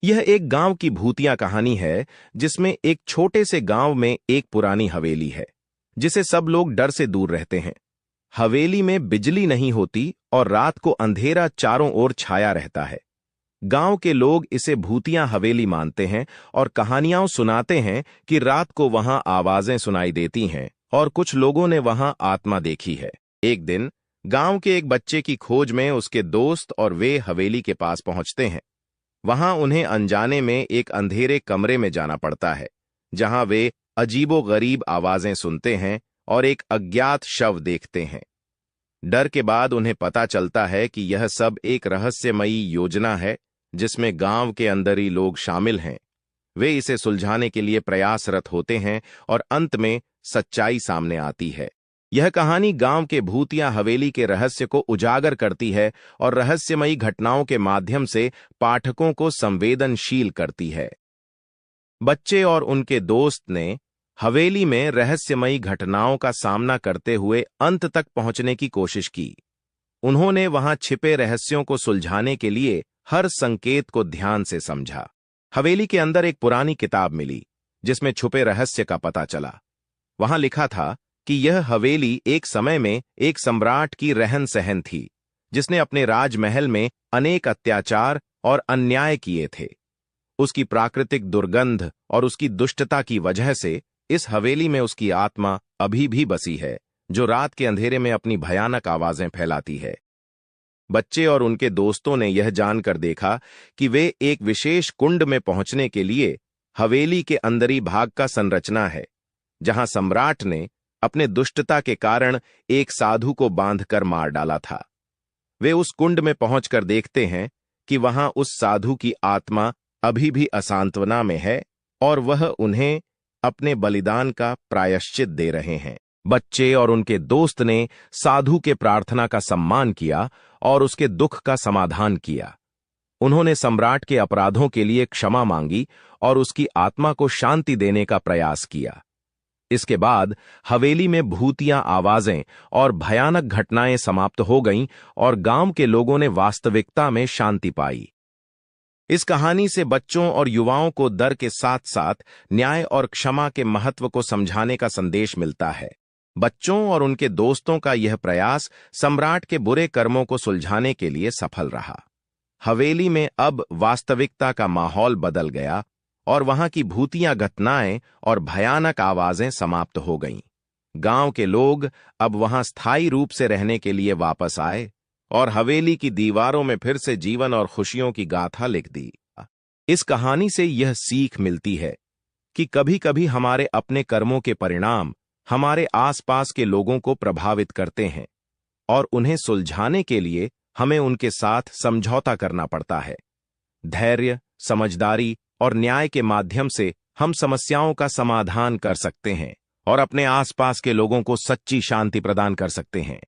यह एक गांव की भूतिया कहानी है जिसमें एक छोटे से गांव में एक पुरानी हवेली है जिसे सब लोग डर से दूर रहते हैं। हवेली में बिजली नहीं होती और रात को अंधेरा चारों ओर छाया रहता है। गांव के लोग इसे भूतिया हवेली मानते हैं और कहानियां सुनाते हैं कि रात को वहां आवाजें सुनाई देती हैं और कुछ लोगों ने वहां आत्मा देखी है। एक दिन गांव के एक बच्चे की खोज में उसके दोस्त और वे हवेली के पास पहुंचते हैं। वहां उन्हें अनजाने में एक अंधेरे कमरे में जाना पड़ता है जहां वे अजीबोगरीब आवाजें सुनते हैं और एक अज्ञात शव देखते हैं। डर के बाद उन्हें पता चलता है कि यह सब एक रहस्यमयी योजना है जिसमें गांव के अंदर लोग शामिल हैं। वे इसे सुलझाने के लिए प्रयासरत होते हैं और अंत में सच्चाई सामने आती है। यह कहानी गांव के भूतिया हवेली के रहस्य को उजागर करती है और रहस्यमयी घटनाओं के माध्यम से पाठकों को संवेदनशील करती है। बच्चे और उनके दोस्त ने हवेली में रहस्यमयी घटनाओं का सामना करते हुए अंत तक पहुंचने की कोशिश की। उन्होंने वहां छिपे रहस्यों को सुलझाने के लिए हर संकेत को ध्यान से समझा। हवेली के अंदर एक पुरानी किताब मिली जिसमें छुपे रहस्य का पता चला। वहां लिखा था कि यह हवेली एक समय में एक सम्राट की रहन सहन थी जिसने अपने राजमहल में अनेक अत्याचार और अन्याय किए थे। उसकी प्राकृतिक दुर्गंध और उसकी दुष्टता की वजह से इस हवेली में उसकी आत्मा अभी भी बसी है जो रात के अंधेरे में अपनी भयानक आवाजें फैलाती है। बच्चे और उनके दोस्तों ने यह जानकर देखा कि वे एक विशेष कुंड में पहुंचने के लिए हवेली के अंदरी भाग का संरचना है जहां सम्राट ने अपने दुष्टता के कारण एक साधु को बांधकर मार डाला था। वे उस कुंड में पहुंचकर देखते हैं कि वहां उस साधु की आत्मा अभी भी असांत्वना में है और वह उन्हें अपने बलिदान का प्रायश्चित दे रहे हैं। बच्चे और उनके दोस्त ने साधु के प्रार्थना का सम्मान किया और उसके दुख का समाधान किया। उन्होंने सम्राट के अपराधों के लिए क्षमा मांगी और उसकी आत्मा को शांति देने का प्रयास किया। इसके बाद हवेली में भूतिया आवाजें और भयानक घटनाएं समाप्त हो गईं और गांव के लोगों ने वास्तविकता में शांति पाई। इस कहानी से बच्चों और युवाओं को डर के साथ साथ न्याय और क्षमा के महत्व को समझाने का संदेश मिलता है। बच्चों और उनके दोस्तों का यह प्रयास सम्राट के बुरे कर्मों को सुलझाने के लिए सफल रहा। हवेली में अब वास्तविकता का माहौल बदल गया और वहां की भूतिया घटनाएं और भयानक आवाजें समाप्त हो गईं। गांव के लोग अब वहां स्थायी रूप से रहने के लिए वापस आए और हवेली की दीवारों में फिर से जीवन और खुशियों की गाथा लिख दी। इस कहानी से यह सीख मिलती है कि कभी-कभी हमारे अपने कर्मों के परिणाम हमारे आसपास के लोगों को प्रभावित करते हैं और उन्हें सुलझाने के लिए हमें उनके साथ समझौता करना पड़ता है। धैर्य, समझदारी और न्याय के माध्यम से हम समस्याओं का समाधान कर सकते हैं और अपने आसपास के लोगों को सच्ची शांति प्रदान कर सकते हैं।